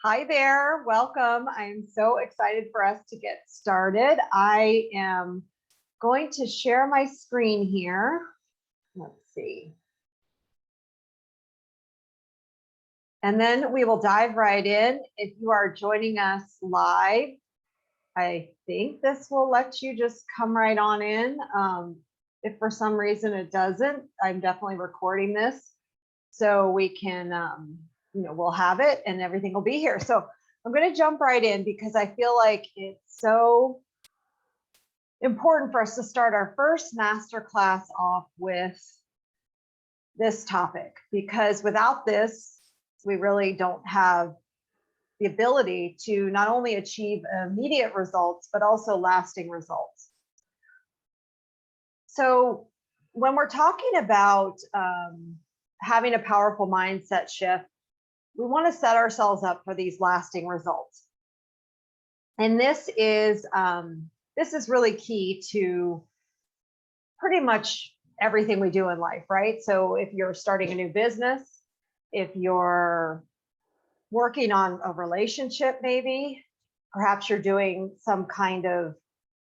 Hi there, welcome. I'm so excited for us to get started. I am going to share my screen here. Let's see. And then we will dive right in. If you are joining us live, I think this will let you just come right on in. If for some reason it doesn't, I'm definitely recording this so we can, we'll have it and everything will be here. So I'm going to jump right in because I feel like it's so important for us to start our first masterclass off with this topic, because without this, we really don't have the ability to not only achieve immediate results, but also lasting results. So when we're talking about having a powerful mindset shift, we want to set ourselves up for these lasting results. And this is really key to pretty much everything we do in life, right? So if you're starting a new business, if you're working on a relationship, maybe, perhaps you're doing some kind of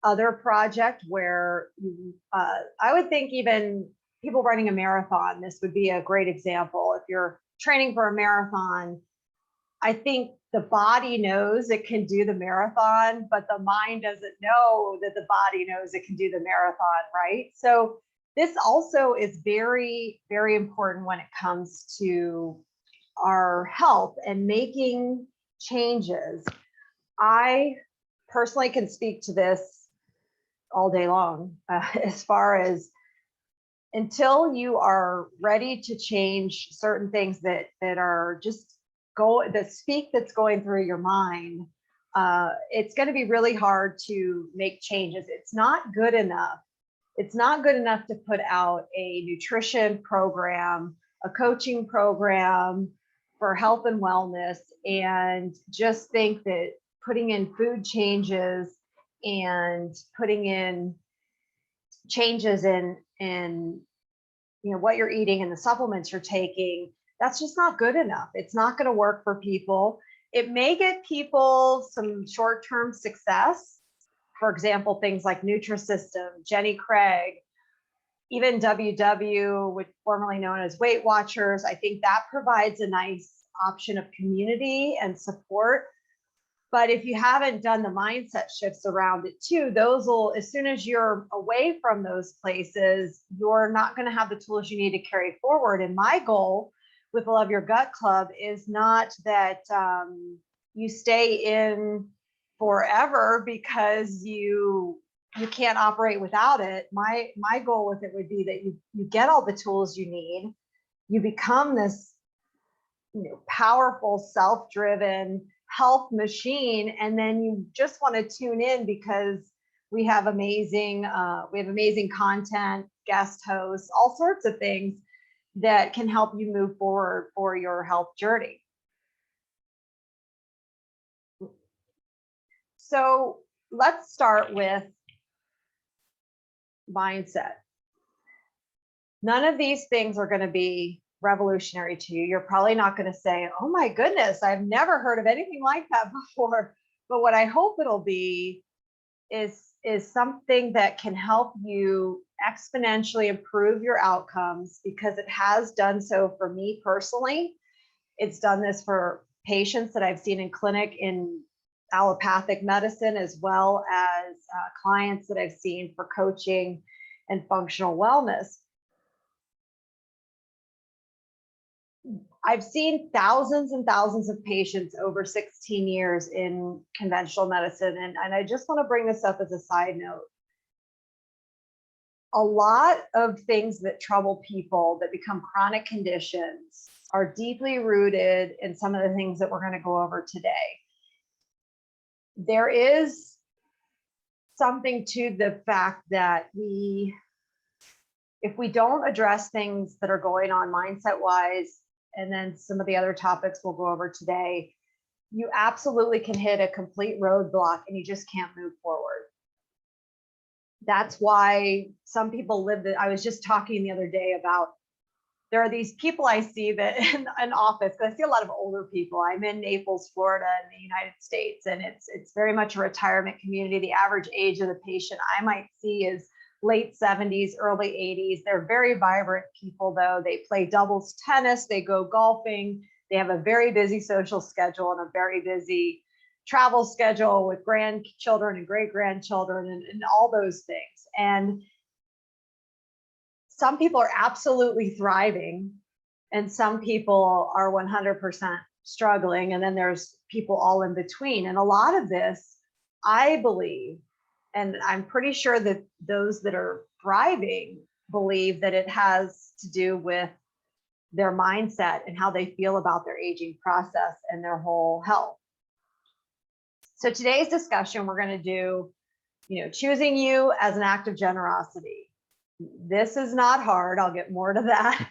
other project where you, I would think even people running a marathon, this would be a great example. If you're training for a marathon, I think the body knows it can do the marathon, but the mind doesn't know that the body knows it can do the marathon, right? So this also is very, very important when it comes to our health and making changes. I personally can speak to this all day long, as far as until you are ready to change certain things that are just that's going through your mind, it's going to be really hard to make changes. It's not good enough. It's not good enough to put out a nutrition program, a coaching program for health and wellness, and just think that putting in food changes and putting in changes in what you're eating and the supplements you're taking, that's just not good enough. It's not going to work for people. It may get people some short-term success. For example, things like Nutrisystem, Jenny Craig, even WW, which formerly known as Weight Watchers. I think that provides a nice option of community and support. But if you haven't done the mindset shifts around it too, those will, as soon as you're away from those places, you're not going to have the tools you need to carry forward. And my goal with the Love Your Gut Club is not that you stay in forever because you can't operate without it. My goal with it would be that you get all the tools you need, you become this powerful, self-driven health machine, and then you just want to tune in because we have amazing content, guest hosts, all sorts of things that can help you move forward for your health journey. So let's start with mindset. None of these things are going to be revolutionary to you. You're probably not going to say, oh my goodness, I've never heard of anything like that before. But what I hope it'll be is something that can help you exponentially improve your outcomes, because it has done so for me personally. It's done this for patients that I've seen in clinic in allopathic medicine, as well as clients that I've seen for coaching and functional wellness. I've seen thousands and thousands of patients over 16 years in conventional medicine. And I just want to bring this up as a side note. A lot of things that trouble people that become chronic conditions are deeply rooted in some of the things that we're going to go over today. There is something to the fact that if we don't address things that are going on mindset-wise, and then some of the other topics we'll go over today, you absolutely can hit a complete roadblock and you just can't move forward. That's why some people I was just talking the other day about there are these people I see that in an office, because I see a lot of older people. I'm in Naples, Florida, in the United States, and it's very much a retirement community. The average age of the patient I might see is late 70s, early 80s. They're very vibrant people, though. They play doubles tennis, they go golfing, they have a very busy social schedule and a very busy travel schedule with grandchildren and great grandchildren and all those things. And some people are absolutely thriving and some people are 100% struggling. And then there's people all in between. And a lot of this, I believe, and I'm pretty sure that those that are thriving believe that it has to do with their mindset and how they feel about their aging process and their whole health. So today's discussion, we're going to do, choosing you as an act of generosity. This is not hard. I'll get more to that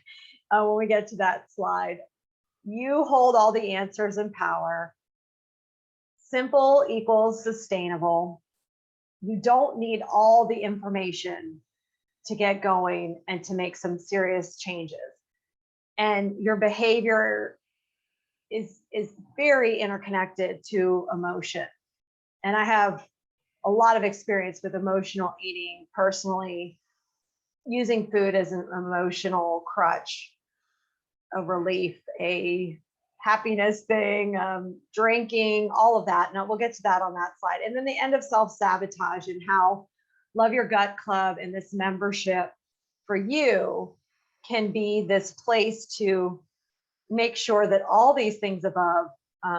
when we get to that slide. You hold all the answers and power. Simple equals sustainable. You don't need all the information to get going and to make some serious changes. And your behavior is very interconnected to emotion. And I have a lot of experience with emotional eating personally, using food as an emotional crutch, a relief, a happiness thing, drinking, all of that. Now we'll get to that on that slide. And then the end of self-sabotage and how Love Your Gut Club and this membership for you can be this place to make sure that all these things above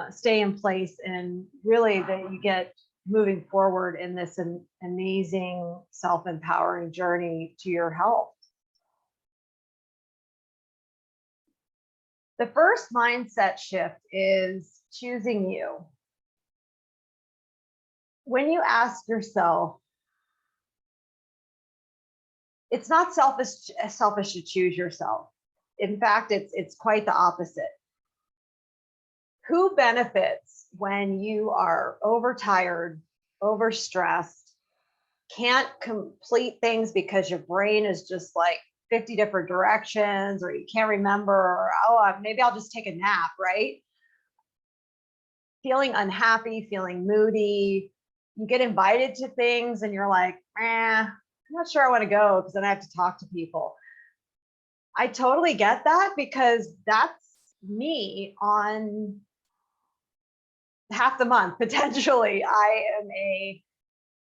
stay in place and really that you get moving forward in this amazing self-empowering journey to your health. The first mindset shift is choosing you. When you ask yourself, it's not selfish to choose yourself. In fact, it's quite the opposite. Who benefits when you are overtired, overstressed, can't complete things because your brain is just like 50 different directions, or you can't remember, or maybe I'll just take a nap, right? Feeling unhappy, feeling moody. You get invited to things and you're like, I'm not sure I want to go because then I have to talk to people. I totally get that because that's me on half the month, potentially. I am a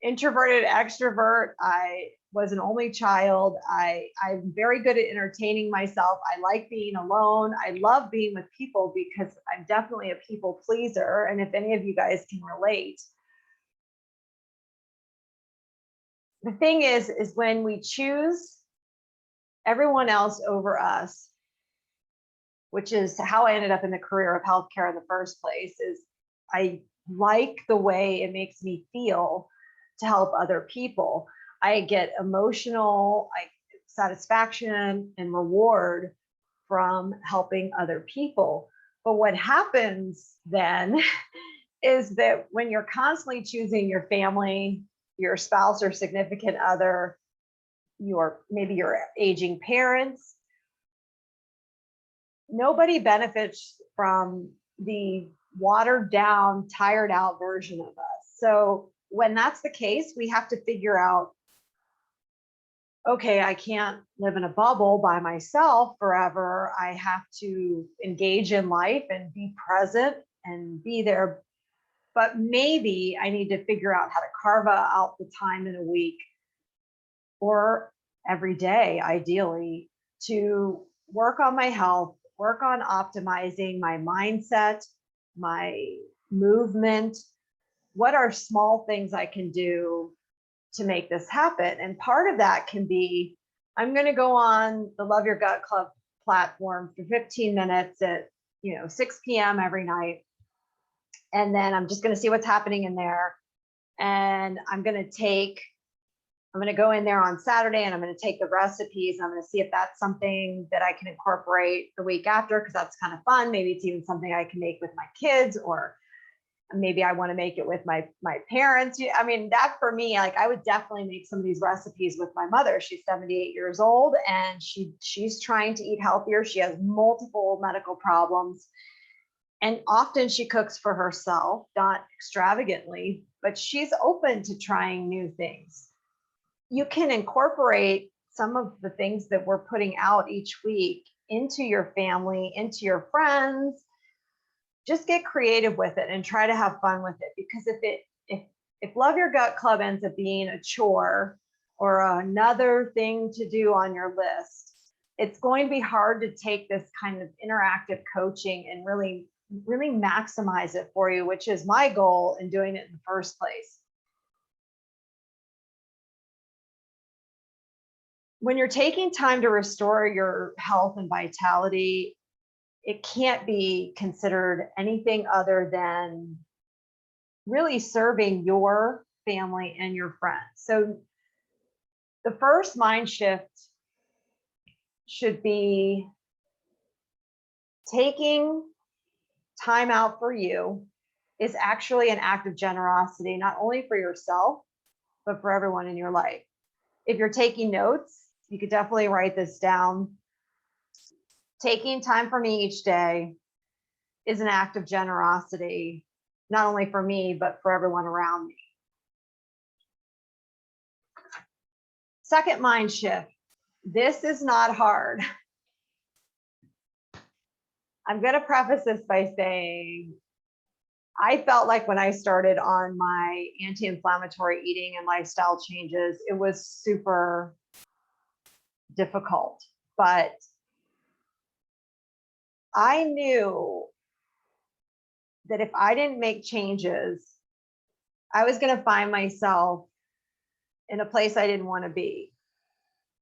introverted extrovert. I was an only child. I'm very good at entertaining myself. I like being alone. I love being with people because I'm definitely a people pleaser. And if any of you guys can relate, the thing is when we choose everyone else over us, which is how I ended up in the career of healthcare in the first place, is I like the way it makes me feel to help other people. I get emotional satisfaction and reward from helping other people. But what happens then is that when you're constantly choosing your family, your spouse or significant other, maybe your aging parents, nobody benefits from the watered down, tired out version of us. So when that's the case, we have to figure out, okay, I can't live in a bubble by myself forever. I have to engage in life and be present and be there. But maybe I need to figure out how to carve out the time in a week or every day, ideally, to work on my health, work on optimizing my mindset, my movement. What are small things I can do to make this happen? And part of that can be, I'm going to go on the Love Your Gut Club platform for 15 minutes at 6 p.m. every night. And then I'm just going to see what's happening in there. And I'm going to go in there on Saturday and I'm going to take the recipes and I'm going to see if that's something that I can incorporate the week after, because that's kind of fun. Maybe it's even something I can make with my kids, or Maybe I want to make it with my parents. I mean, that for me, like I would definitely make some of these recipes with my mother. She's 78 years old and she's trying to eat healthier. She has multiple medical problems. And often she cooks for herself, not extravagantly, but she's open to trying new things. You can incorporate some of the things that we're putting out each week into your family, into your friends. Just get creative with it and try to have fun with it. Because if Love Your Gut Club ends up being a chore or another thing to do on your list, it's going to be hard to take this kind of interactive coaching and really maximize it for you, which is my goal in doing it in the first place. When you're taking time to restore your health and vitality, it can't be considered anything other than really serving your family and your friends. So the first mind shift should be taking time out for you is actually an act of generosity, not only for yourself, but for everyone in your life. If you're taking notes, you could definitely write this down. Taking time for me each day is an act of generosity, not only for me, but for everyone around me. Second mind shift. This is not hard. I'm going to preface this by saying, I felt like when I started on my anti-inflammatory eating and lifestyle changes, it was super difficult, but I knew that if I didn't make changes, I was going to find myself in a place I didn't want to be.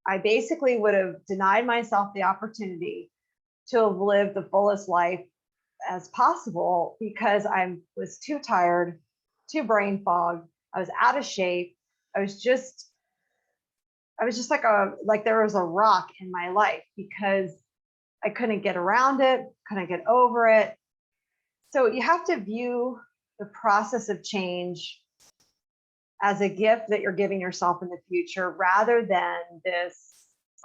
I basically would have denied myself the opportunity to have lived the fullest life as possible because I was too tired, too brain fogged. I was out of shape. I was just like there was a rock in my life because I couldn't get around it, couldn't get over it. So you have to view the process of change as a gift that you're giving yourself in the future rather than this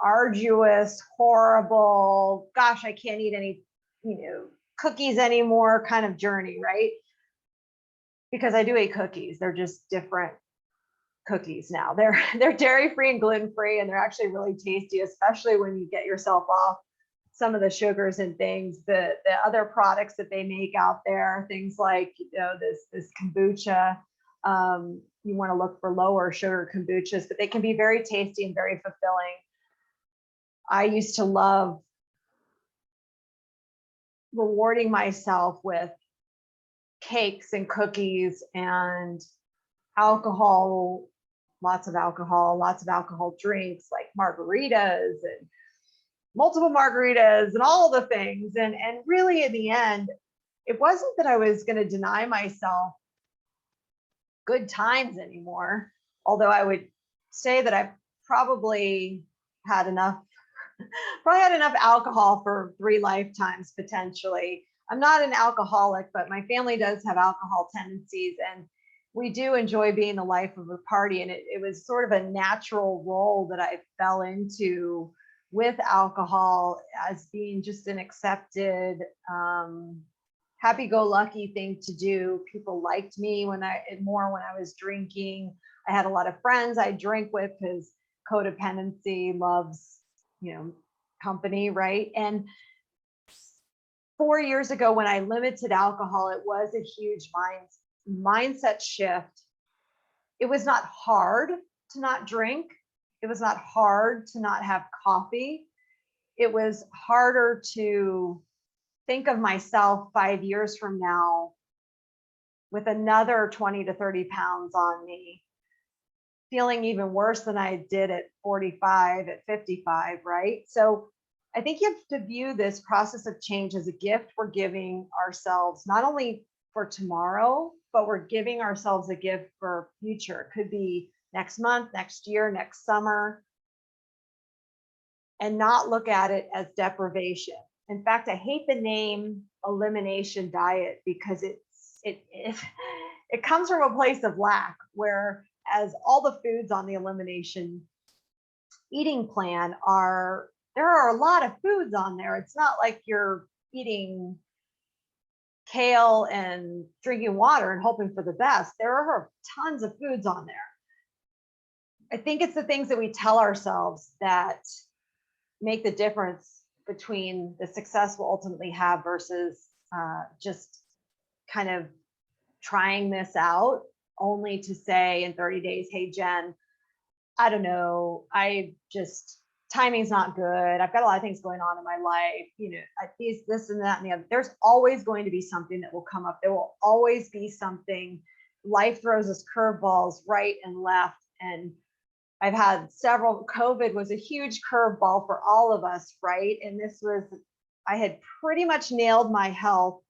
arduous, horrible, gosh, I can't eat any, cookies anymore kind of journey, right? Because I do eat cookies. They're just different cookies now. They're dairy-free and gluten-free, and they're actually really tasty, especially when you get yourself off some of the sugars and things. The other products that they make out there, things like this kombucha. You want to look for lower sugar kombuchas, but they can be very tasty and very fulfilling. I used to love rewarding myself with cakes and cookies and alcohol, lots of alcohol drinks like margaritas and multiple margaritas and all the things. And really in the end, it wasn't that I was going to deny myself good times anymore, although I would say that I probably had enough alcohol for 3 lifetimes potentially. I'm not an alcoholic, but my family does have alcohol tendencies, and we do enjoy being the life of a party. And it was sort of a natural role that I fell into with alcohol as being just an accepted, happy-go-lucky thing to do. People liked me when I was drinking. I had a lot of friends I drank with because codependency loves, company, right? And 4 years ago, when I limited alcohol, it was a huge mindset shift. It was not hard to not drink. It was not hard to not have coffee. It was harder to think of myself 5 years from now with another 20 to 30 pounds on me, feeling even worse than I did at 45, at 55, right? So I think you have to view this process of change as a gift we're giving ourselves, not only for tomorrow, but we're giving ourselves a gift for future. It could be next month, next year, next summer, and not look at it as deprivation. In fact, I hate the name elimination diet because it it comes from a place of lack, where as all the foods on the elimination eating plan there are a lot of foods on there. It's not like you're eating kale and drinking water and hoping for the best. There are tons of foods on there. I think it's the things that we tell ourselves that make the difference between the success we'll ultimately have versus just kind of trying this out only to say in 30 days, hey, Jen, I don't know, timing's not good. I've got a lot of things going on in my life, this and that and the other. There's always going to be something that will come up. There will always be something. Life throws us curveballs right and left. And I've had several. COVID was a huge curveball for all of us, right? And I had pretty much nailed my health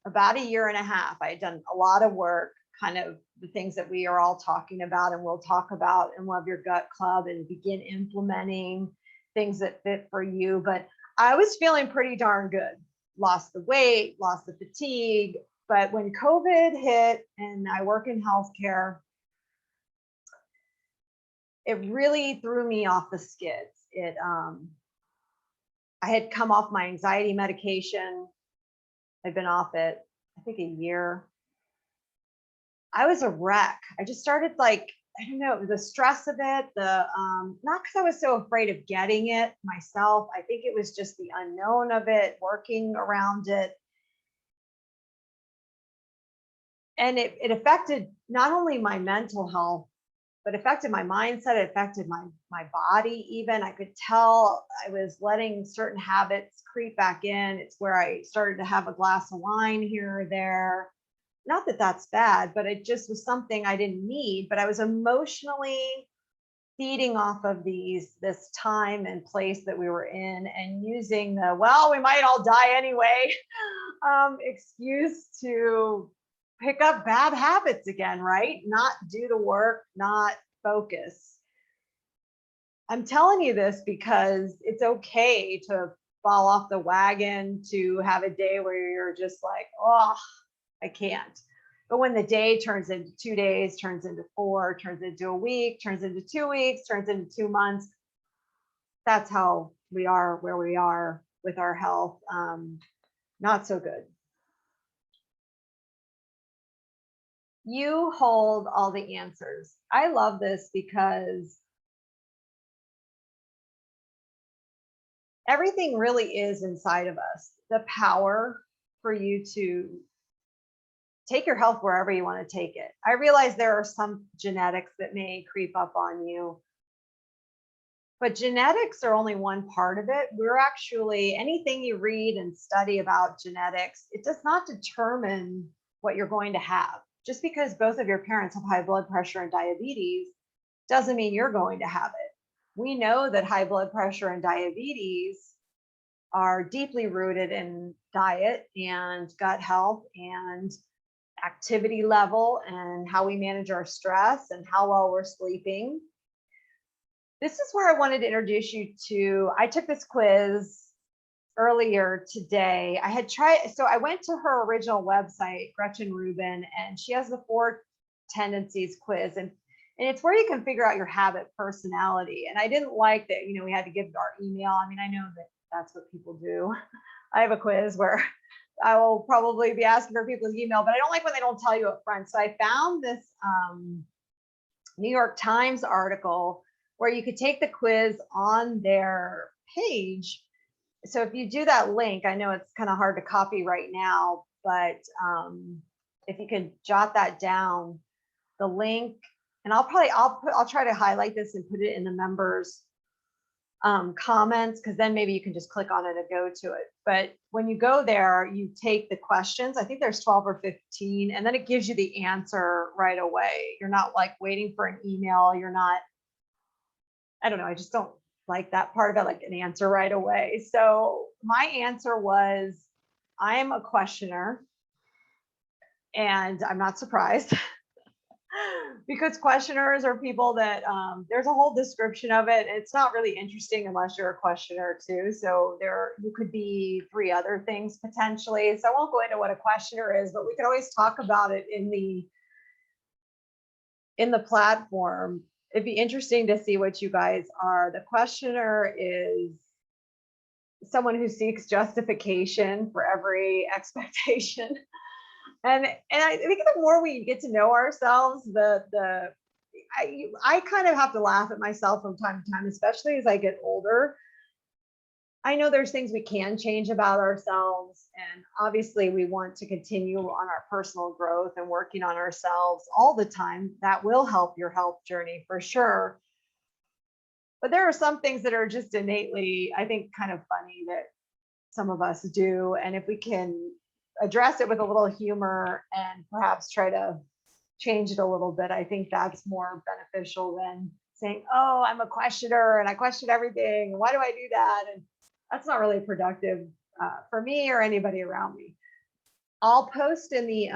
about a year and a half. I had done a lot of work, kind of the things that we are all talking about and we'll talk about in Love Your Gut Club, and begin implementing things that fit for you. But I was feeling pretty darn good. Lost the weight, lost the fatigue. But when COVID hit, and I work in healthcare, it really threw me off the skids. I had come off my anxiety medication. I'd been off it, I think, a year. I was a wreck. I just started I don't know, the stress of it, not because I was so afraid of getting it myself. I think it was just the unknown of it, working around it. And it affected not only my mental health, but affected my mindset. It affected my body even. I could tell I was letting certain habits creep back in. It's where I started to have a glass of wine here or there. Not that that's bad, but it just was something I didn't need. But I was emotionally feeding off of this time and place that we were in, and using the, well, we might all die anyway, excuse to pick up bad habits again, right? Not do the work, not focus. I'm telling you this because it's okay to fall off the wagon, to have a day where you're just like, oh, I can't. But when the day turns into 2 days, turns into 4, turns into a week, turns into 2 weeks, turns into 2 months, that's how we are where we are with our health. Not so good. You hold all the answers. I love this because everything really is inside of us. The power for you to take your health wherever you want to take it. I realize there are some genetics that may creep up on you, but genetics are only one part of it. We're actually, anything you read and study about genetics, it does not determine what you're going to have. Just because both of your parents have high blood pressure and diabetes doesn't mean you're going to have it. We know that high blood pressure and diabetes are deeply rooted in diet and gut health and activity level and how we manage our stress and how well we're sleeping. This is where I wanted to introduce you to, I took this quiz earlier today. So I went to her original website, Gretchen Rubin, and she has the 4 tendencies quiz. And it's where you can figure out your habit personality. And I didn't like that, we had to give our email. I mean, I know that that's what people do. I have a quiz where I will probably be asking for people's email, but I don't like when they don't tell you up front. So I found this New York Times article where you could take the quiz on their page. So if you do that link, I know it's kind of hard to copy right now, but if you could jot that down, the link, and I'll try to highlight this and put it in the members comments, because then maybe you can just click on it and go to it. But when you go there, you take the questions. I think there's 12 or 15, and then it gives you the answer right away. You're not like waiting for an email. You're not, I don't know, I just don't like that part of it, like an answer right away. So my answer was, I'm a questioner, and I'm not surprised. because questioners are people that there's a whole description of it. It's not really interesting unless you're a questioner too. So you could be 3 other things potentially. So I won't go into what a questioner is, but we can always talk about it in the platform. It'd be interesting to see what you guys are. The questioner is someone who seeks justification for every expectation. And I think the more we get to know ourselves, I kind of have to laugh at myself from time to time, especially as I get older. I know there's things we can change about ourselves, and obviously we want to continue on our personal growth and working on ourselves all the time. That will help your health journey for sure. But there are some things that are just innately, I think, kind of funny that some of us do. And if we can address it with a little humor and perhaps try to change it a little bit, I think that's more beneficial than saying, oh, I'm a questioner and I question everything. Why do I do that? And that's not really productive for me or anybody around me. I'll post in the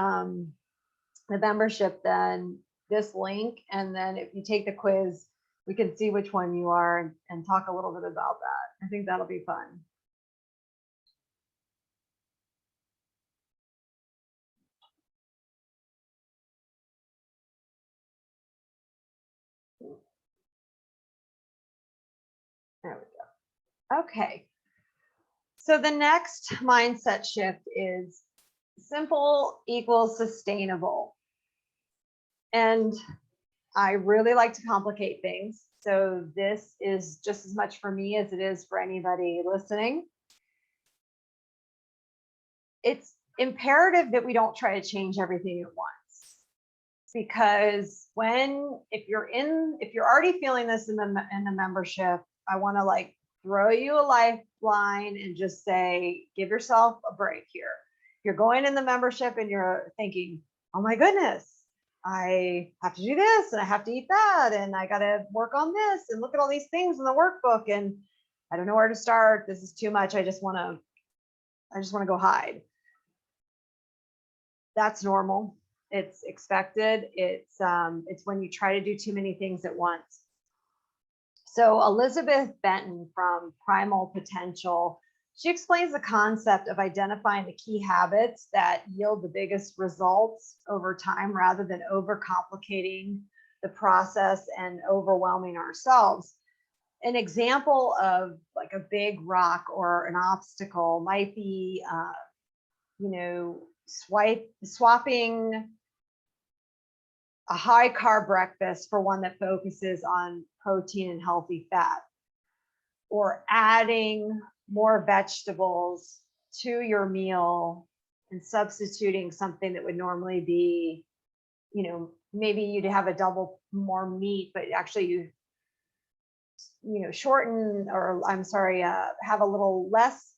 membership then this link, and then if you take the quiz, we can see which one you are and talk a little bit about that. I think that'll be fun. There we go. Okay. So the next mindset shift is simple equals sustainable. And I really like to complicate things. So this is just as much for me as it is for anybody listening. It's imperative that we don't try to change everything at once. Because if you're already feeling this in the membership, I want to like throw you a lifeline and just say, give yourself a break here. You're going in the membership and you're thinking, oh my goodness, I have to do this and I have to eat that and I got to work on this and look at all these things in the workbook and I don't know where to start. This is too much. I just want to go hide. That's normal. It's expected. It's when you try to do too many things at once. So Elizabeth Benton from Primal Potential, she explains the concept of identifying the key habits that yield the biggest results over time rather than overcomplicating the process and overwhelming ourselves. An example of like a big rock or an obstacle might be, swapping a high carb breakfast for one that focuses on protein and healthy fat, or adding more vegetables to your meal and substituting something that would normally be, maybe you'd have a double more meat, but actually shorten, or have a little less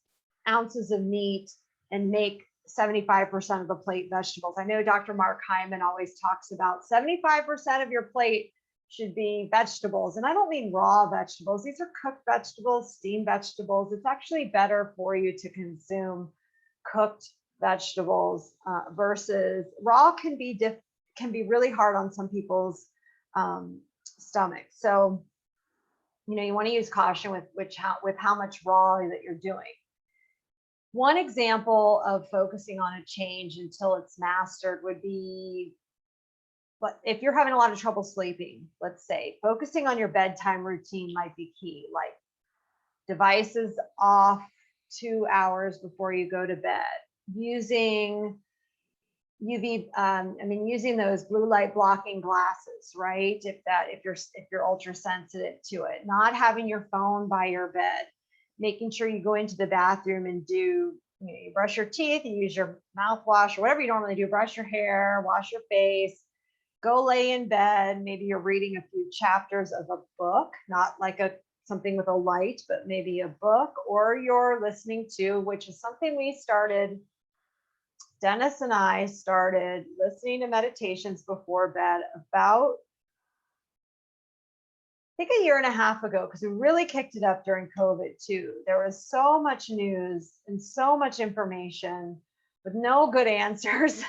ounces of meat and make 75% of the plate vegetables. I know Dr. Mark Hyman always talks about 75% of your plate should be vegetables. And I don't mean raw vegetables. These are cooked vegetables, steamed vegetables. It's actually better for you to consume cooked vegetables versus raw can be really hard on some people's stomachs. So, you want to use caution with how much raw that you're doing. One example of focusing on a change until it's mastered would be, but if you're having a lot of trouble sleeping, let's say, focusing on your bedtime routine might be key, like devices off 2 hours before you go to bed, using using those blue light blocking glasses, right? If you're ultra sensitive to it, not having your phone by your bed, making sure you go into the bathroom and you brush your teeth, you use your mouthwash or whatever you normally do, brush your hair, wash your face, go lay in bed. Maybe you're reading a few chapters of a book, not like something with a light, but maybe a book, or you're listening to, which is something we started. Dennis and I started listening to meditations before bed about, I think, a year and a half ago, because we really kicked it up during COVID too. There was so much news and so much information with no good answers.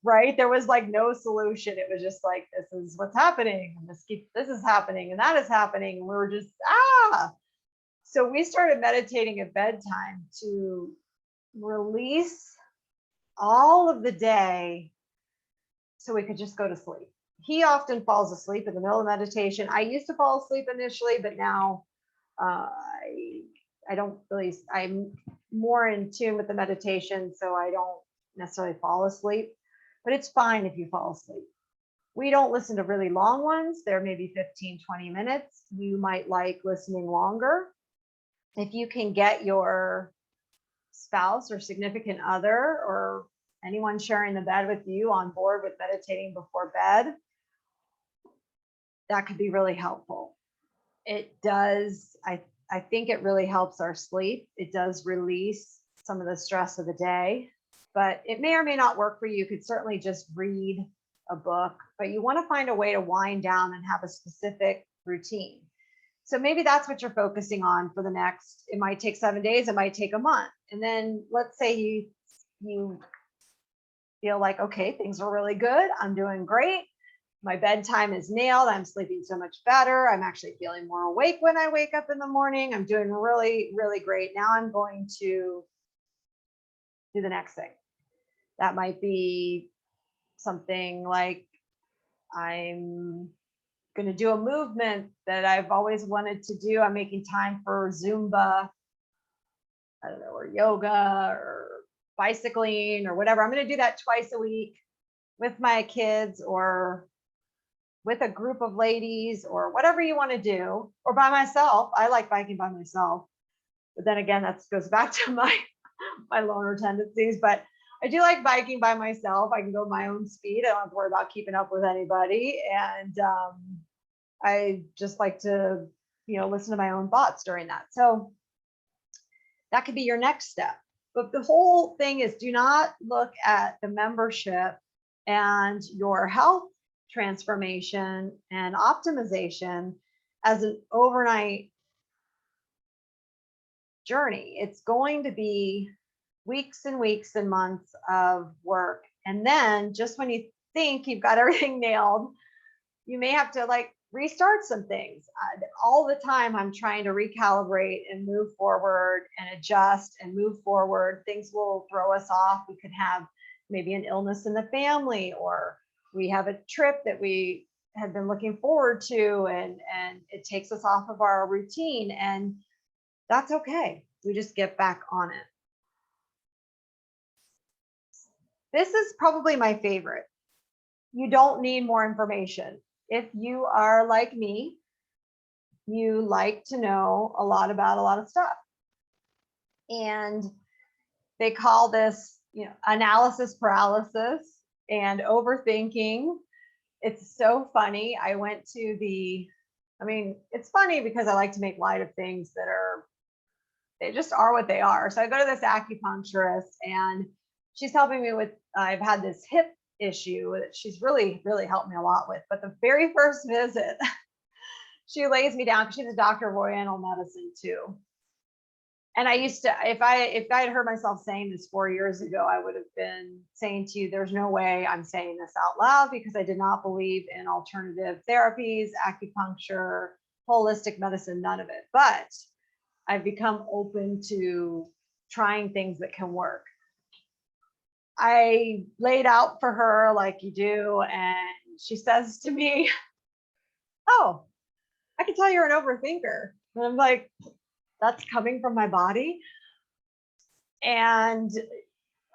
right? There was like no solution. It was just like, this is what's happening, and this is happening, and that is happening. And we were just, So we started meditating at bedtime to release all of the day so we could just go to sleep. He often falls asleep in the middle of meditation. I used to fall asleep initially, but now I don't really, I'm more in tune with the meditation, so I don't necessarily fall asleep, but it's fine if you fall asleep. We don't listen to really long ones. They're maybe 15, 20 minutes. You might like listening longer. If you can get your spouse or significant other or anyone sharing the bed with you on board with meditating before bed, that could be really helpful. It does, I think it really helps our sleep. It does release some of the stress of the day, but it may or may not work for you. You could certainly just read a book, but you want to find a way to wind down and have a specific routine. So maybe that's what you're focusing on for the next, it might take 7 days, it might take a month. And then let's say you feel like, okay, things are really good. I'm doing great. My bedtime is nailed. I'm sleeping so much better. I'm actually feeling more awake when I wake up in the morning. I'm doing really, really great. Now I'm going to do the next thing. That might be something like, I'm going to do a movement that I've always wanted to do. I'm making time for Zumba, I don't know, or yoga or bicycling or whatever. I'm going to do that twice a week with my kids or with a group of ladies or whatever you want to do, or by myself. I like biking by myself, but then again, that goes back to my loner tendencies. But I do like biking by myself. I can go my own speed. I don't have to worry about keeping up with anybody. And I just like to, listen to my own thoughts during that. So that could be your next step. But the whole thing is, do not look at the membership and your health transformation and optimization as an overnight journey. It's going to be weeks and weeks and months of work. And then just when you think you've got everything nailed, you may have to restart some things. All the time, I'm trying to recalibrate and move forward and adjust and move forward. Things will throw us off. We could have maybe an illness in the family, or we have a trip that we have been looking forward to, and it takes us off of our routine, and that's okay. We just get back on it. This is probably my favorite. You don't need more information. If you are like me, you like to know a lot about a lot of stuff. And they call this, analysis paralysis and overthinking. It's so funny. I went to it's funny because I like to make light of things they just are what they are. So I go to this acupuncturist, and she's helping me with, I've had this hip issue that she's really, really helped me a lot with. But the very first visit, she lays me down, because she's a doctor of Oriental medicine too. And I used to, if I had heard myself saying this 4 years ago, I would have been saying to you, there's no way I'm saying this out loud, because I did not believe in alternative therapies, acupuncture, holistic medicine, none of it. But I've become open to trying things that can work. I laid out for her like you do, and she says to me, "Oh, I can tell you're an overthinker." And I'm like, that's coming from my body. And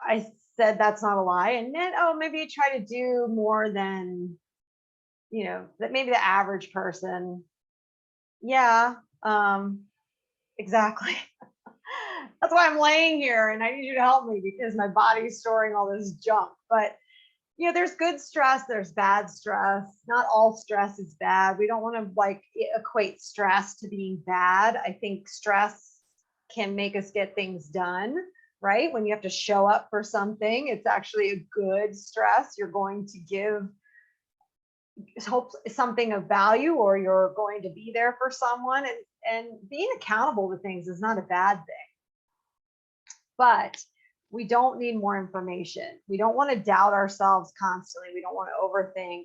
I said, that's not a lie. And then, maybe you try to do more than, that maybe the average person. Yeah, exactly. That's why I'm laying here, and I need you to help me, because my body's storing all this junk. But there's good stress, there's bad stress. Not all stress is bad. We don't want to equate stress to being bad. I think stress can make us get things done, right? When you have to show up for something, it's actually a good stress. You're going to give something of value, or you're going to be there for someone, and being accountable to things is not a bad thing. But we don't need more information. We don't want to doubt ourselves constantly. We don't want to overthink.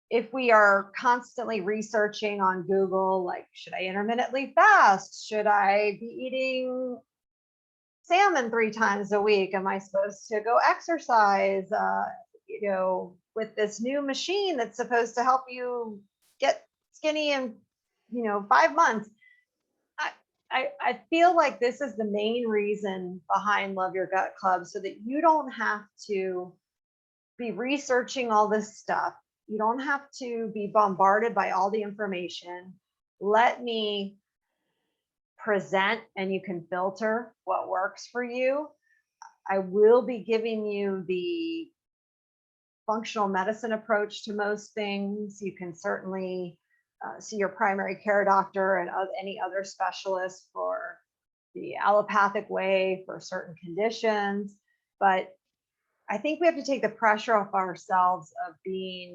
If we are constantly researching on Google, like, should I intermittently fast? Should I be eating salmon 3 times a week? Am I supposed to go exercise? With this new machine that's supposed to help you get skinny in, 5 months. I feel like this is the main reason behind Love Your Gut Club, so that you don't have to be researching all this stuff. You don't have to be bombarded by all the information. Let me present, and you can filter what works for you. I will be giving you the functional medicine approach to most things. You can certainly see your primary care doctor and any other specialist for the allopathic way for certain conditions. But I think we have to take the pressure off ourselves of being,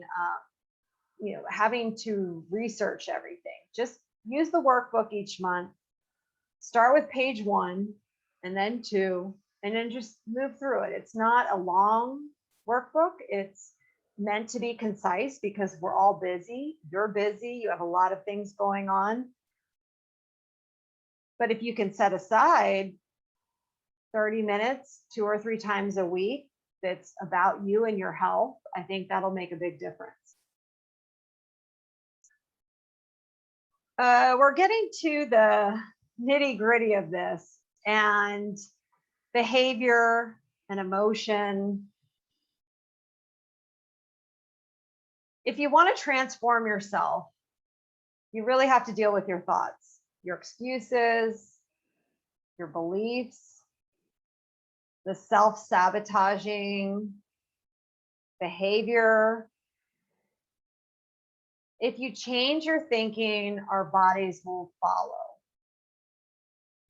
having to research everything. Just use the workbook each month. Start with page 1 and then 2, and then just move through it. It's not a long workbook. It's meant to be concise because we're all busy. You're busy. You have a lot of things going on. But if you can set aside 30 minutes, 2 or 3 times a week, that's about you and your health, I think that'll make a big difference. We're getting to the nitty-gritty of this, and behavior and emotion. If you want to transform yourself, you really have to deal with your thoughts, your excuses, your beliefs, the self-sabotaging behavior. If you change your thinking, our bodies will follow.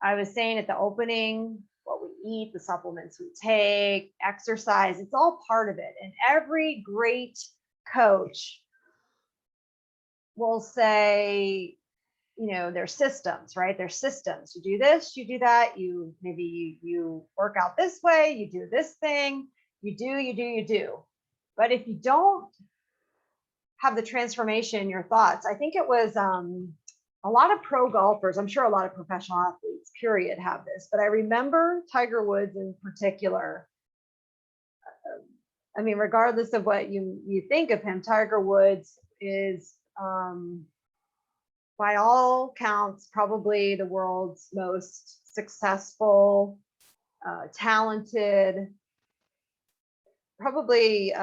I was saying at the opening, what we eat, the supplements we take, exercise, it's all part of it. And every great coach will say, there's systems, right? There's systems. You do this, you do that, you work out this way, you do this thing, you do. But if you don't have the transformation in your thoughts, I think it was a lot of pro golfers, I'm sure a lot of professional athletes, period, have this. But I remember Tiger Woods in particular. Regardless of what you think of him, Tiger Woods is, by all counts, probably the world's most successful, talented, probably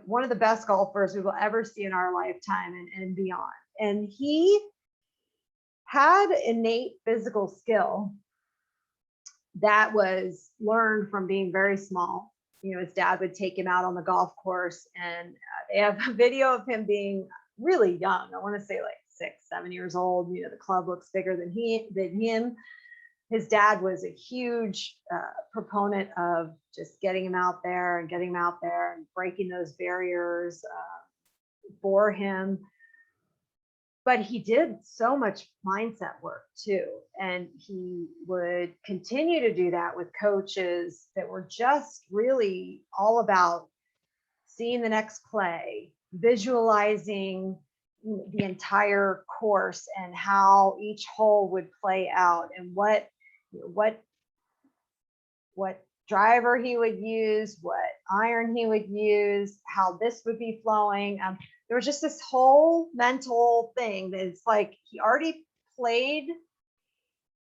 one of the best golfers we will ever see in our lifetime and beyond. And he had innate physical skill that was learned from being very small. His dad would take him out on the golf course, and they have a video of him being really young. I want to say like 6, 7 years old. The club looks bigger than him. His dad was a huge proponent of just getting him out there and breaking those barriers for him. But he did so much mindset work too. And he would continue to do that with coaches that were just really all about seeing the next play, visualizing the entire course and how each hole would play out, and what driver he would use, what iron he would use, how this would be flowing. There was just this whole mental thing that it's like he already played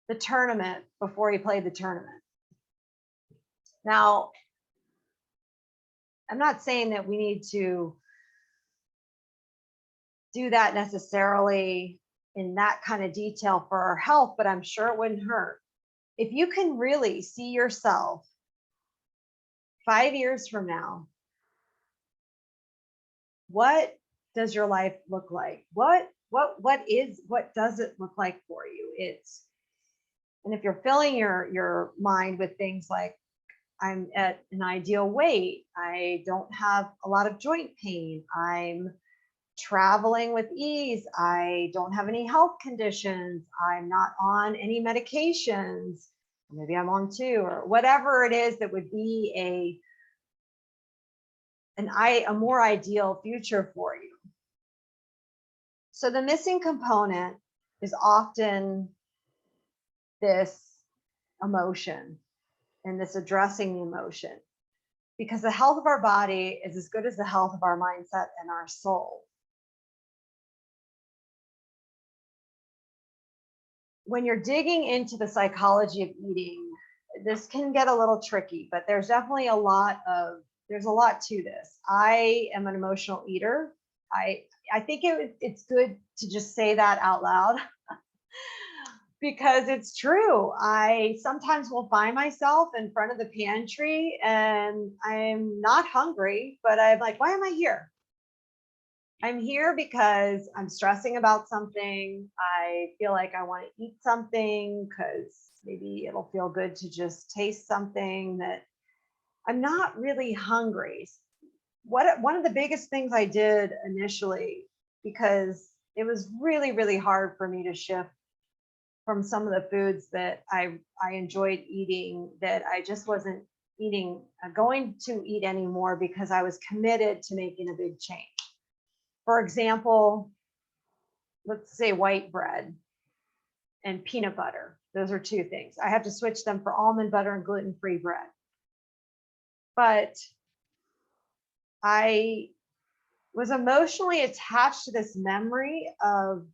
the tournament before he played the tournament. Now, I'm not saying that we need to do that necessarily in that kind of detail for our health, but I'm sure it wouldn't hurt. If you can really see yourself 5 years from now, what does your life look like? What does it look like for you? And if you're filling your mind with things like, I'm at an ideal weight, I don't have a lot of joint pain, I'm traveling with ease, I don't have any health conditions, I'm not on any medications, maybe I'm on 2, or whatever it is that would be a more ideal future for you. So the missing component is often this emotion and this addressing the emotion, because the health of our body is as good as the health of our mindset and our soul. When you're digging into the psychology of eating, this can get a little tricky, but there's definitely a lot to this. I am an emotional eater. I think it's good to just say that out loud because it's true. I sometimes will find myself in front of the pantry and I'm not hungry, but I'm like, why am I here? I'm here because I'm stressing about something. I feel like I want to eat something because maybe it'll feel good to just taste something, that I'm not really hungry. One of the biggest things I did initially, because it was really, really hard for me to shift from some of the foods that I enjoyed eating, that I just wasn't going to eat anymore because I was committed to making a big change. For example, let's say white bread and peanut butter. Those are 2 things. I have to switch them for almond butter and gluten-free bread. But I was emotionally attached to this memory of,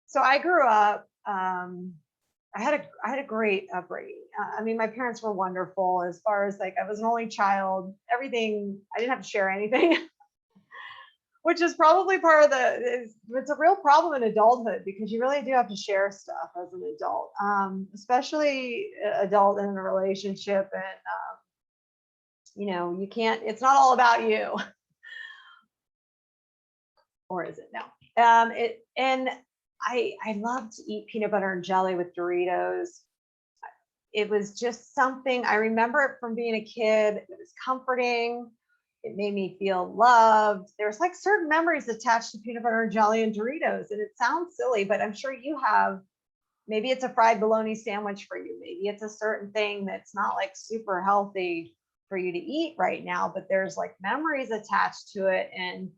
so I grew up, I had a great upbringing. I mean, my parents were wonderful as far as, like, I was an only child, everything, I didn't have to share anything. Which is probably part of it's a real problem in adulthood, because you really do have to share stuff as an adult, especially adult in a relationship. And, you can't, it's not all about you. Or is it? No. And I love to eat peanut butter and jelly with Doritos. It was just something, I remember it from being a kid. It was comforting. It made me feel loved. There's like certain memories attached to peanut butter and jelly and Doritos. And it sounds silly, but I'm sure you have. Maybe it's a fried bologna sandwich for you. Maybe it's a certain thing that's not like super healthy for you to eat right now, but there's like memories attached to it and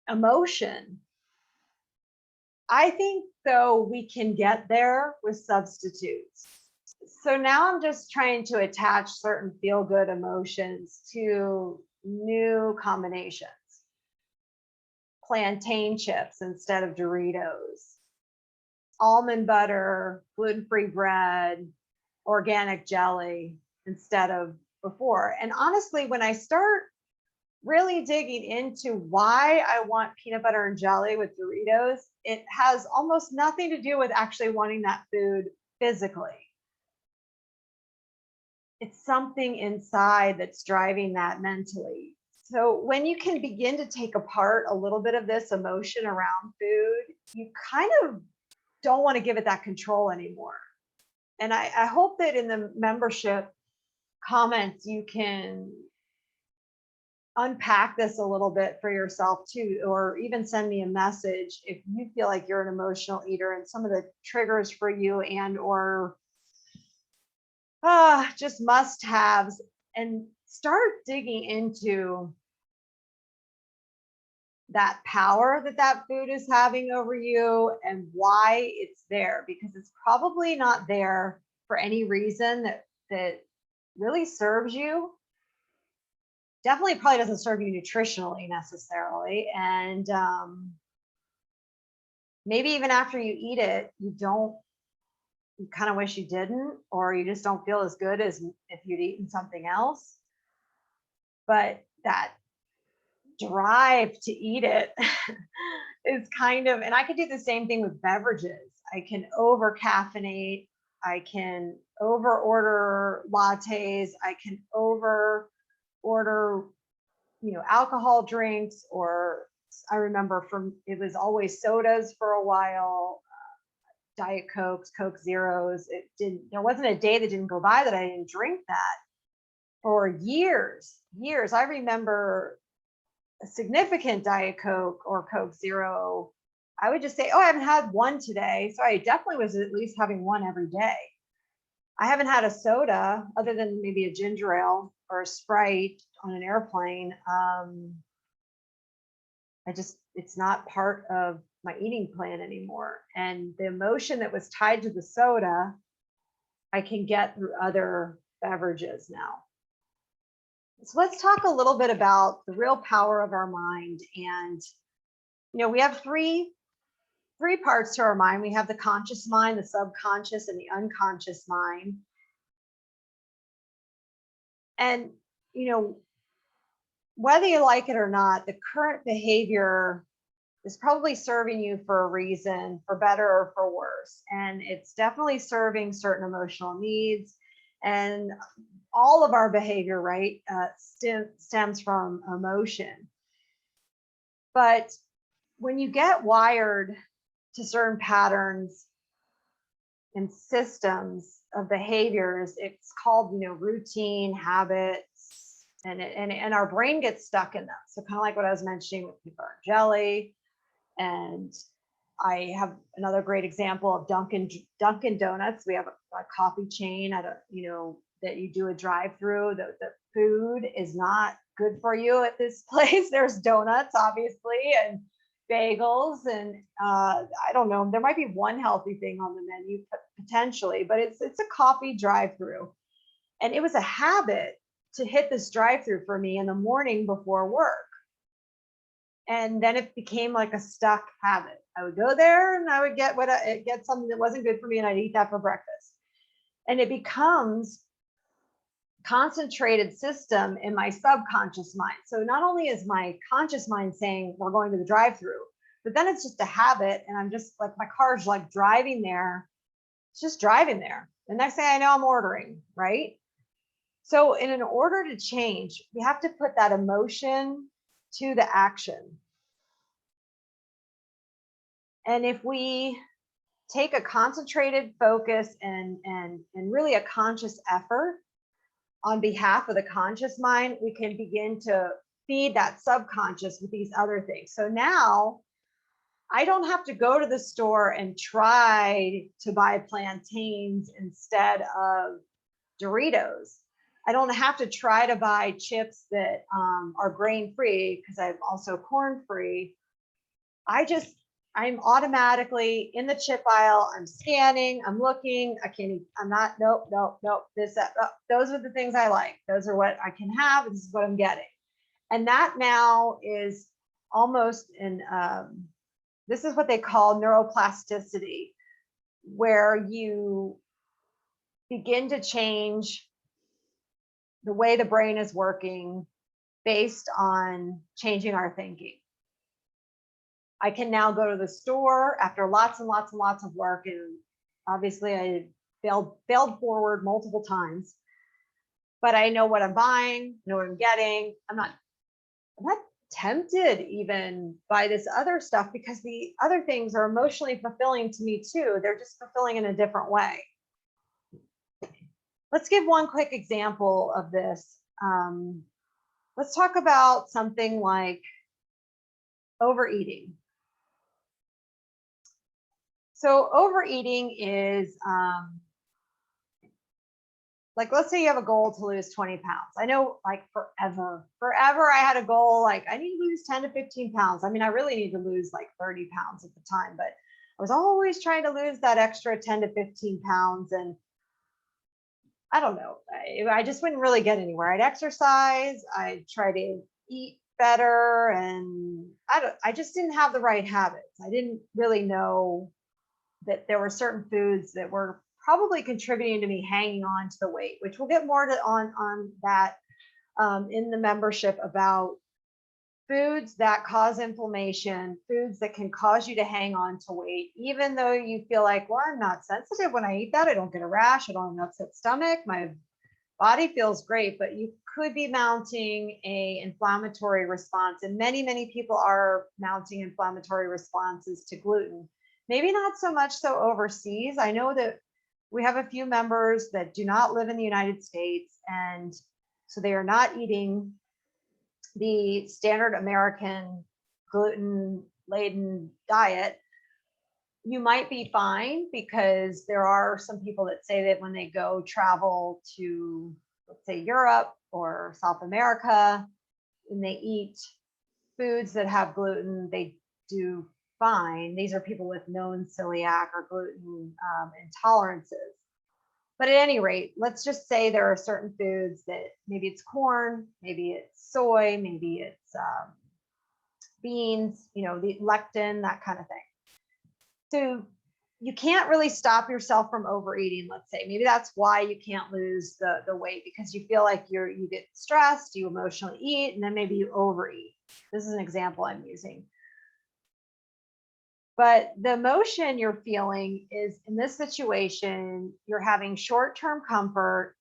emotion. I think, though, we can get there with substitutes. So now I'm just trying to attach certain feel-good emotions to new combinations. Plantain chips instead of Doritos, almond butter, gluten-free bread, organic jelly instead of before. And honestly, when I start really digging into why I want peanut butter and jelly with Doritos, it has almost nothing to do with actually wanting that food physically. It's something inside that's driving that mentally. So when you can begin to take apart a little bit of this emotion around food, you kind of don't want to give it that control anymore. And I hope that in the membership comments, you can unpack this a little bit for yourself too, or even send me a message if you feel like you're an emotional eater and some of the triggers for you and or just must-haves, and start digging into that power that food is having over you and why it's there, because it's probably not there for any reason that really serves you. Definitely probably doesn't serve you nutritionally necessarily. And maybe even after you eat it, you kind of wish you didn't, or you just don't feel as good as if you'd eaten something else. But that drive to eat it is kind of, and I could do the same thing with beverages. I can over caffeinate. I can over order lattes. I can over order, alcohol drinks, or I remember it was always sodas for a while, Diet Cokes, Coke Zeros. There wasn't a day that didn't go by that I didn't drink that for years. I remember a significant Diet Coke or Coke Zero. I would just say, oh, I haven't had one today. So I definitely was at least having one every day. I haven't had a soda other than maybe a ginger ale or a Sprite on an airplane. It's not part of my eating plan anymore. And the emotion that was tied to the soda, I can get through other beverages now. So let's talk a little bit about the real power of our mind. And, we have three parts to our mind. We have the conscious mind, the subconscious, and the unconscious mind. And, whether you like it or not, the current behavior is probably serving you for a reason, for better or for worse. And it's definitely serving certain emotional needs. And all of our behavior, right, stems from emotion. But when you get wired to certain patterns and systems of behaviors, it's called, routine, habits, and our brain gets stuck in them. So kind of like what I was mentioning with peanut butter and jelly. And I have another great example of Dunkin' Donuts. We have a coffee chain at that you do a drive-through. The food is not good for you at this place. There's donuts, obviously, and bagels, and I don't know. There might be one healthy thing on the menu potentially, but it's a coffee drive-through, and it was a habit to hit this drive-through for me in the morning before work. And then it became like a stuck habit. I would go there and I would get something that wasn't good for me, and I'd eat that for breakfast. And it becomes concentrated system in my subconscious mind. So not only is my conscious mind saying we're going to the drive-through, but then it's just a habit, and I'm just like, my car's like driving there. It's just driving there. The next thing I know, I'm ordering, right? So in order to change, we have to put that emotion to the action. And if we take a concentrated focus and really a conscious effort on behalf of the conscious mind, we can begin to feed that subconscious with these other things. So now I don't have to go to the store and try to buy plantains instead of Doritos. I don't have to try to buy chips that are grain-free, because I'm also corn-free. I'm automatically in the chip aisle. I'm scanning, I'm looking, nope. Those are the things I like. Those are what I can have. This is what I'm getting. And that now is almost this is what they call neuroplasticity, where you begin to change the way the brain is working based on changing our thinking. I can now go to the store after lots and lots and lots of work, and obviously I failed forward multiple times, but I know what I'm buying, know what I'm getting. I'm not tempted even by this other stuff, because the other things are emotionally fulfilling to me too. They're just fulfilling in a different way. Let's give one quick example of this. Let's talk about something like overeating. So overeating is like, let's say you have a goal to lose 20 pounds. I know, like, forever I had a goal, like, I need to lose 10 to 15 pounds. I mean, I really need to lose like 30 pounds at the time, but I was always trying to lose that extra 10 to 15 pounds. And I don't know, I just wouldn't really get anywhere. I'd exercise, I'd try to eat better, and I just didn't have the right habits. I didn't really know that there were certain foods that were probably contributing to me hanging on to the weight, which we'll get more on that in the membership, about foods that cause inflammation, foods that can cause you to hang on to weight, even though you feel like, well, I'm not sensitive when I eat that. I don't get a rash. I don't have an upset stomach. My body feels great, but you could be mounting an inflammatory response. And many, many people are mounting inflammatory responses to gluten. Maybe not so much so overseas. I know that we have a few members that do not live in the United States, and so they are not eating the standard American gluten-laden diet. you might be fine, because there are some people that say that when they go travel to, let's say, Europe or South America, and they eat foods that have gluten, they do fine. These are people with known celiac or gluten intolerances. But at any rate, let's just say there are certain foods that maybe it's corn, maybe it's soy, maybe it's beans, the lectin, that kind of thing. So you can't really stop yourself from overeating, let's say. Maybe that's why you can't lose the weight, because you feel like you get stressed, you emotionally eat, and then maybe you overeat. This is an example I'm using. But the emotion you're feeling is, in this situation, you're having short-term comfort,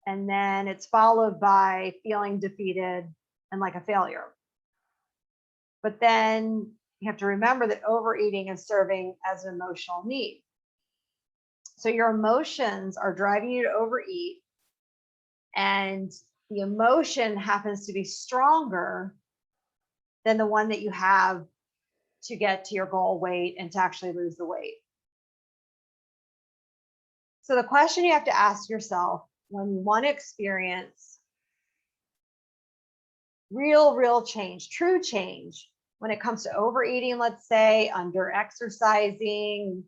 and then it's followed by feeling defeated and like a failure. But then you have to remember that overeating is serving as an emotional need. So your emotions are driving you to overeat, and the emotion happens to be stronger than the one that you have to get to your goal weight and to actually lose the weight. So the question you have to ask yourself when you want to experience real change, true change, when it comes to overeating, let's say, under exercising,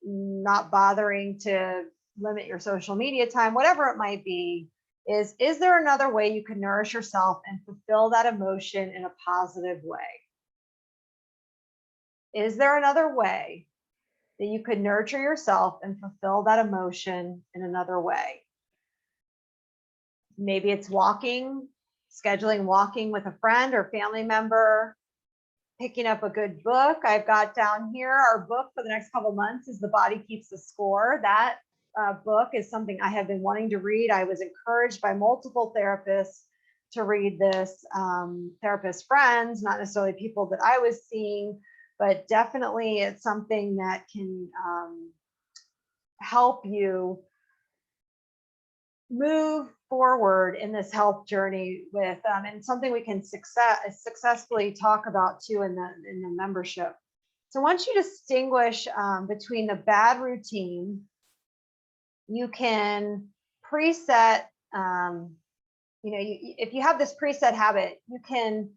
not bothering to limit your social media time, whatever it might be, is there another way you can nourish yourself and fulfill that emotion in a positive way? Is there another way that you could nurture yourself and fulfill that emotion in another way? Maybe it's walking, scheduling walking with a friend or family member, picking up a good book. I've got down here, our book for the next couple of months is The Body Keeps the Score. That book is something I have been wanting to read. I was encouraged by multiple therapists to read this, therapist friends, not necessarily people that I was seeing, but definitely it's something that can help you move forward in this health journey with, and something we can successfully talk about too in the membership. So once you distinguish between the bad routine, you can preset, if you have this preset habit, you can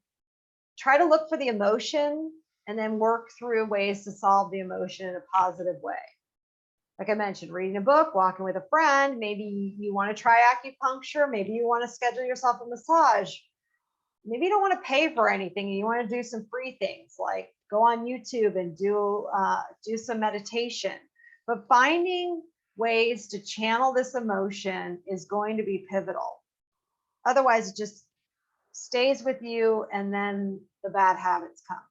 try to look for the emotion and then work through ways to solve the emotion in a positive way. Like I mentioned, reading a book, walking with a friend, maybe you want to try acupuncture, maybe you want to schedule yourself a massage. Maybe you don't want to pay for anything and you want to do some free things like go on YouTube and do some meditation. But finding ways to channel this emotion is going to be pivotal. Otherwise, it just stays with you and then the bad habits come.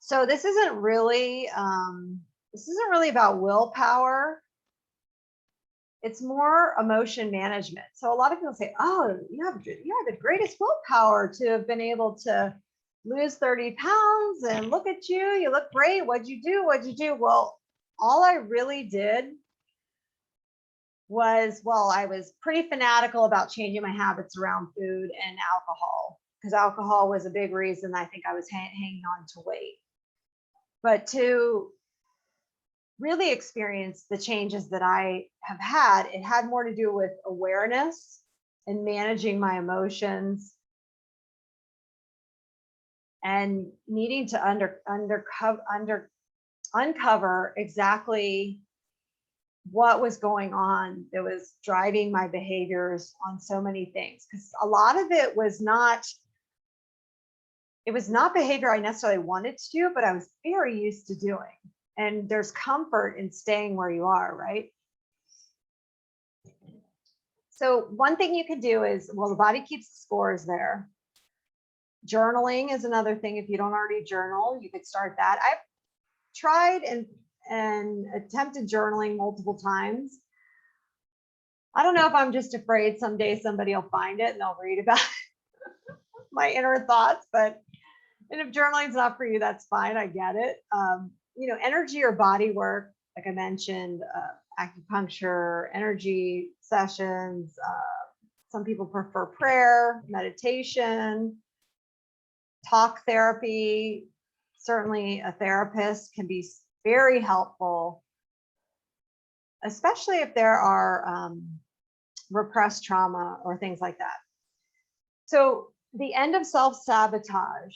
So this isn't really about willpower. It's more emotion management. So a lot of people say, "Oh, you have the greatest willpower to have been able to lose 30 pounds, and look at you, you look great. What'd you do? What'd you do?" Well, all I really did was, I was pretty fanatical about changing my habits around food and alcohol, because alcohol was a big reason I think I was hanging on to weight. But to really experience the changes that I have had, it had more to do with awareness and managing my emotions and needing to uncover exactly what was going on that was driving my behaviors on so many things. Because a lot of it was not behavior I necessarily wanted to do, but I was very used to doing. And there's comfort in staying where you are, right? So one thing you could do is, The Body Keeps the Score is there. Journaling is another thing. If you don't already journal, you could start that. I've tried and attempted journaling multiple times. I don't know if I'm just afraid someday somebody will find it and they'll read about my inner thoughts, but and if journaling's not for you, that's fine. I get it. Energy or body work, like I mentioned, acupuncture, energy sessions. Some people prefer prayer, meditation, talk therapy, certainly a therapist can be very helpful, especially if there are repressed trauma or things like that. So the end of self-sabotage,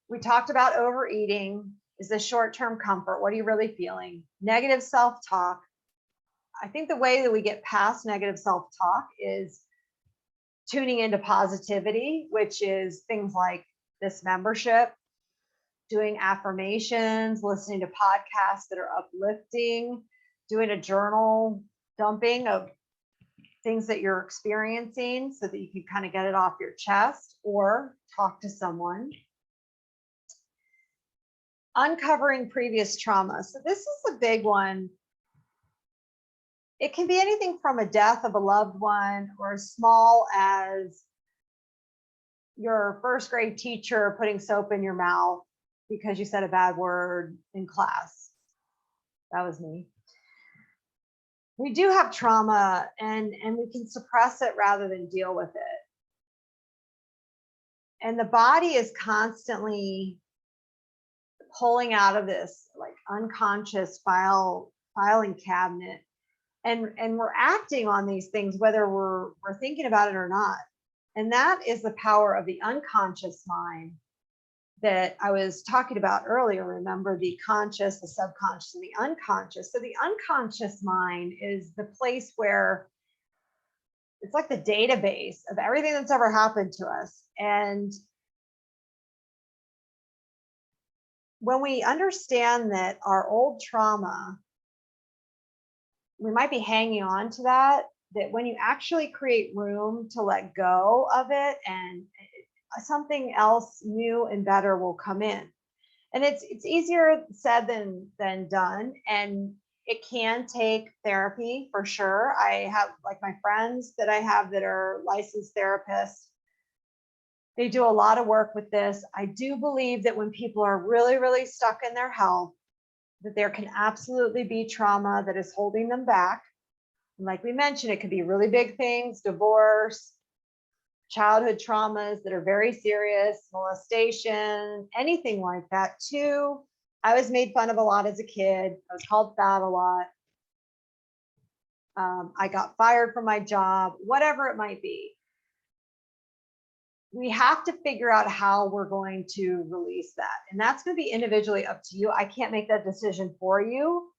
we talked about overeating is the short-term comfort. What are you really feeling? Negative self-talk. I think the way that we get past negative self-talk is tuning into positivity, which is things like this membership, doing affirmations, listening to podcasts that are uplifting, doing a journal dumping of things that you're experiencing so that you can kind of get it off your chest, or talk to someone. Uncovering previous trauma. So this is a big one. It can be anything from a death of a loved one, or as small as your first grade teacher putting soap in your mouth because you said a bad word in class. That was me. We do have trauma, and we can suppress it rather than deal with it. And the body is constantly pulling out of this like unconscious filing cabinet, and we're acting on these things whether we're thinking about it or not. And that is the power of the unconscious mind that I was talking about earlier. Remember, the conscious, the subconscious, and the unconscious. So the unconscious mind is the place where it's like the database of everything that's ever happened to us. And when we understand that our old trauma, we might be hanging on to that when you actually create room to let go of it, and something else new and better will come in. And it's easier said than done, and it can take therapy for sure. I have, like, my friends that I have that are licensed therapists, they do a lot of work with this. I do believe that when people are really, really stuck in their health, that there can absolutely be trauma that is holding them back. And like we mentioned, it could be really big things: divorce, childhood traumas that are very serious, molestation, anything like that too. I was made fun of a lot as a kid. I was called fat a lot. I got fired from my job, whatever it might be. We have to figure out how we're going to release that. And that's going to be individually up to you. I can't make that decision for you.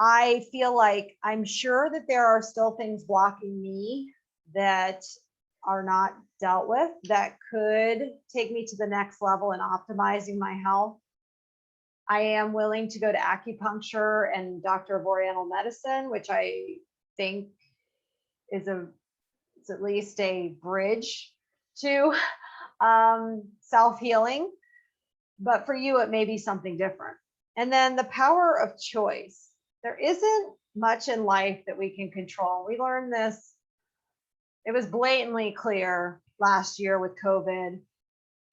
I feel like I'm sure that there are still things blocking me that are not dealt with that could take me to the next level in optimizing my health. I am willing to go to acupuncture and doctor of oriental medicine, which I think is at least a bridge to self-healing. But for you, it may be something different. And then the power of choice. There isn't much in life that we can control. We learned this. It was blatantly clear last year with COVID.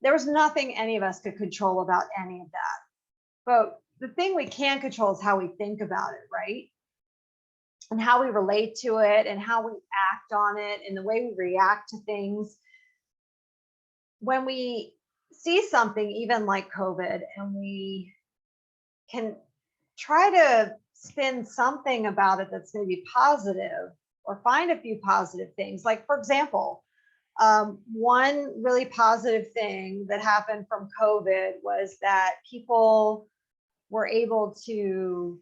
There was nothing any of us could control about any of that. But the thing we can control is how we think about it, right? And how we relate to it, and how we act on it, and the way we react to things. When we see something, even like COVID, and we can try to spin something about it that's maybe positive, or find a few positive things. Like, for example, one really positive thing that happened from COVID was that people were able to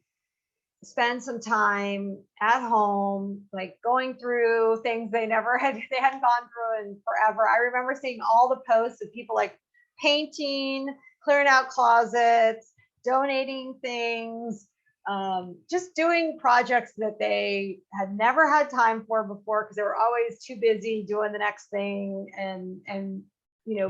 spend some time at home, like going through things they hadn't gone through in forever. I remember seeing all the posts of people like painting, clearing out closets, donating things, just doing projects that they had never had time for before because they were always too busy doing the next thing, and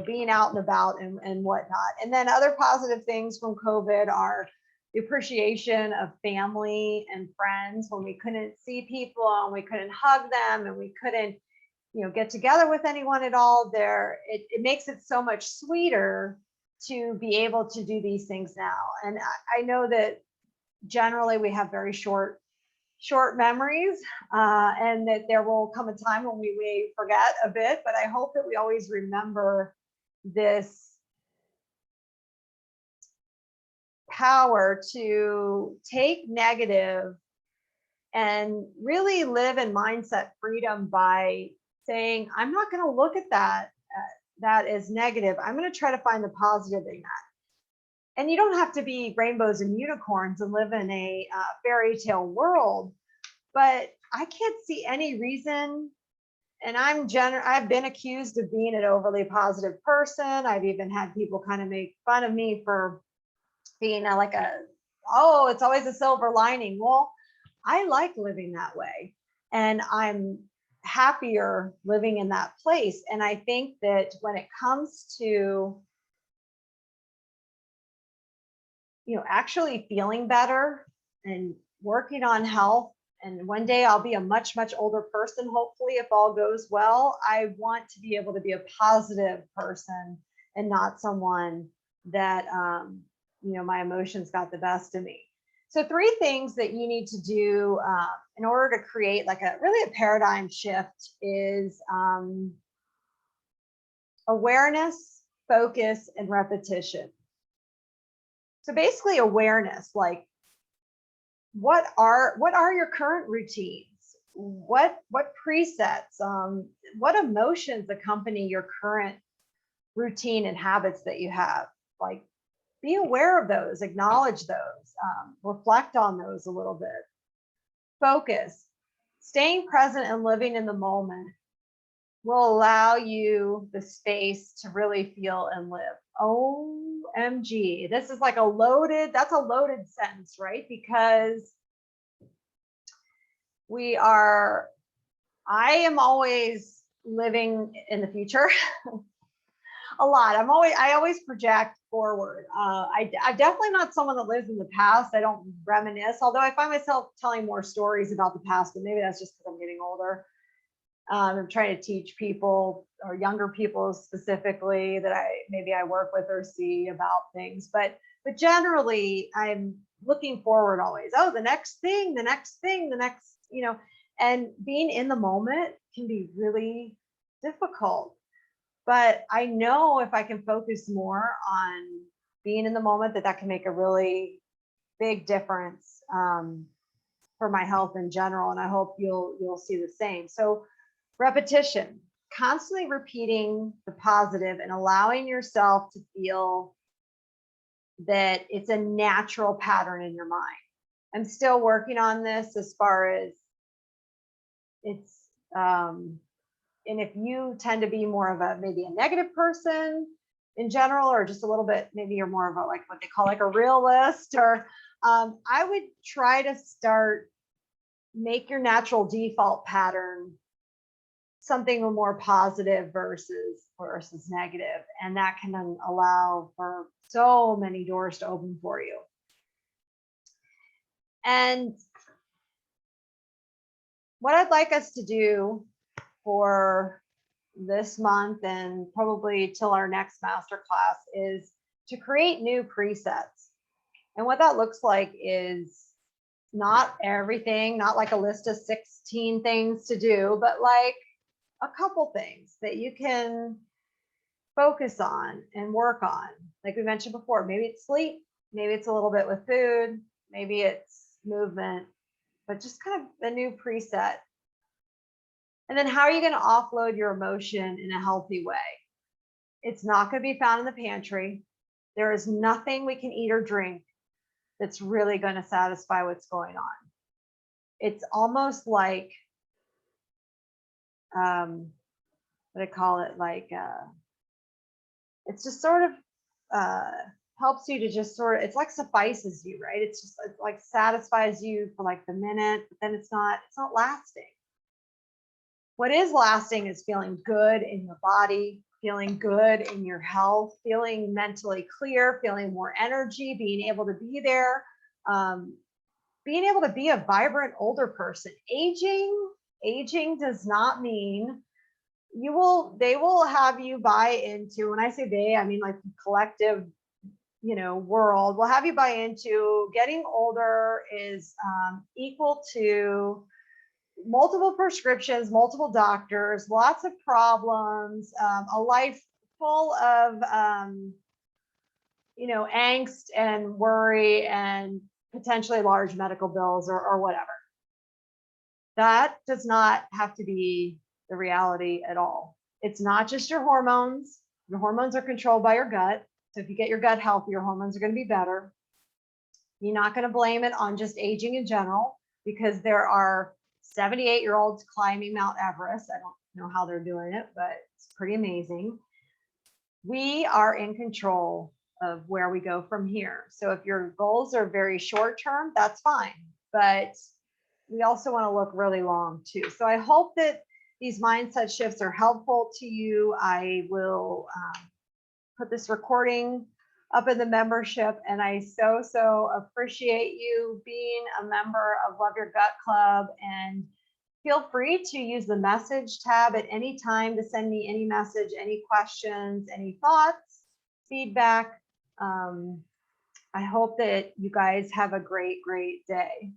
being out and about and whatnot. And then other positive things from COVID are the appreciation of family and friends when we couldn't see people and we couldn't hug them and we couldn't get together with anyone at all. It makes it so much sweeter to be able to do these things now. And I know that generally we have very short memories, and that there will come a time when we may forget a bit, but I hope that we always remember this power to take negative and really live in mindset freedom by saying, I'm not going to look at that as negative. I'm going to try to find the positive in that. And you don't have to be rainbows and unicorns and live in a fairy tale world, but I can't see any reason. And I've been accused of being an overly positive person. I've even had people kind of make fun of me for being oh, it's always a silver lining. Well, I like living that way, and I'm happier living in that place. And I think that when it comes to, actually feeling better and working on health, and one day I'll be a much, much older person, hopefully, if all goes well, I want to be able to be a positive person and not someone that, my emotions got the best of me. So 3 things that you need to do in order to create like a paradigm shift is awareness, focus, and repetition. So basically awareness, like what are your current routines? What presets, what emotions accompany your current routine and habits that you have? Like, be aware of those, acknowledge those, reflect on those a little bit. Focus, staying present and living in the moment will allow you the space to really feel and live. OMG, this is like that's a loaded sentence, right? Because I am always living in the future. A lot. I always project forward. I'm definitely not someone that lives in the past. I don't reminisce, although I find myself telling more stories about the past, but maybe that's just because I'm getting older. I'm trying to teach people, or younger people specifically, that I work with or see about things. But generally, I'm looking forward always. Oh, the next thing, and being in the moment can be really difficult. But I know if I can focus more on being in the moment, that can make a really big difference for my health in general. And I hope you'll see the same. So repetition, constantly repeating the positive and allowing yourself to feel that it's a natural pattern in your mind. I'm still working on this as far as it's, and if you tend to be more of maybe a negative person in general, or just a little bit, maybe you're more of like what they call like a realist, or I would try to make your natural default pattern something more positive versus negative. And that can then allow for so many doors to open for you. And what I'd like us to do for this month and probably till our next masterclass is to create new presets. And what that looks like is not everything, not like a list of 16 things to do, but like a couple things that you can focus on and work on. Like we mentioned before, maybe it's sleep, maybe it's a little bit with food, maybe it's movement, but just kind of a new preset. And then how are you going to offload your emotion in a healthy way? It's not going to be found in the pantry. There is nothing we can eat or drink that's really going to satisfy what's going on. It's almost like, what I call it, like, it's just sort of helps you to just it's like suffices you, right? It's like satisfies you for like the minute, but then it's not lasting. What is lasting is feeling good in your body, feeling good in your health, feeling mentally clear, feeling more energy, being able to be there, being able to be a vibrant older person. Aging does not mean they will have you buy into, when I say they, I mean like the collective, world will have you buy into getting older is equal to multiple prescriptions, multiple doctors, lots of problems, a life full of angst and worry and potentially large medical bills or whatever. That does not have to be the reality at all. It's not just your hormones. Your hormones are controlled by your gut. So if you get your gut healthy, your hormones are going to be better. You're not going to blame it on just aging in general, because there are 78-year-olds climbing Mount Everest. I don't know how they're doing it, but it's pretty amazing. We are in control of where we go from here. So if your goals are very short term, that's fine. But we also want to look really long too. So I hope that these mindset shifts are helpful to you. I will put this recording up in the membership, and I so appreciate you being a member of Love Your Gut Club. And feel free to use the message tab at any time to send me any message, any questions, any thoughts, feedback. I hope that you guys have a great day.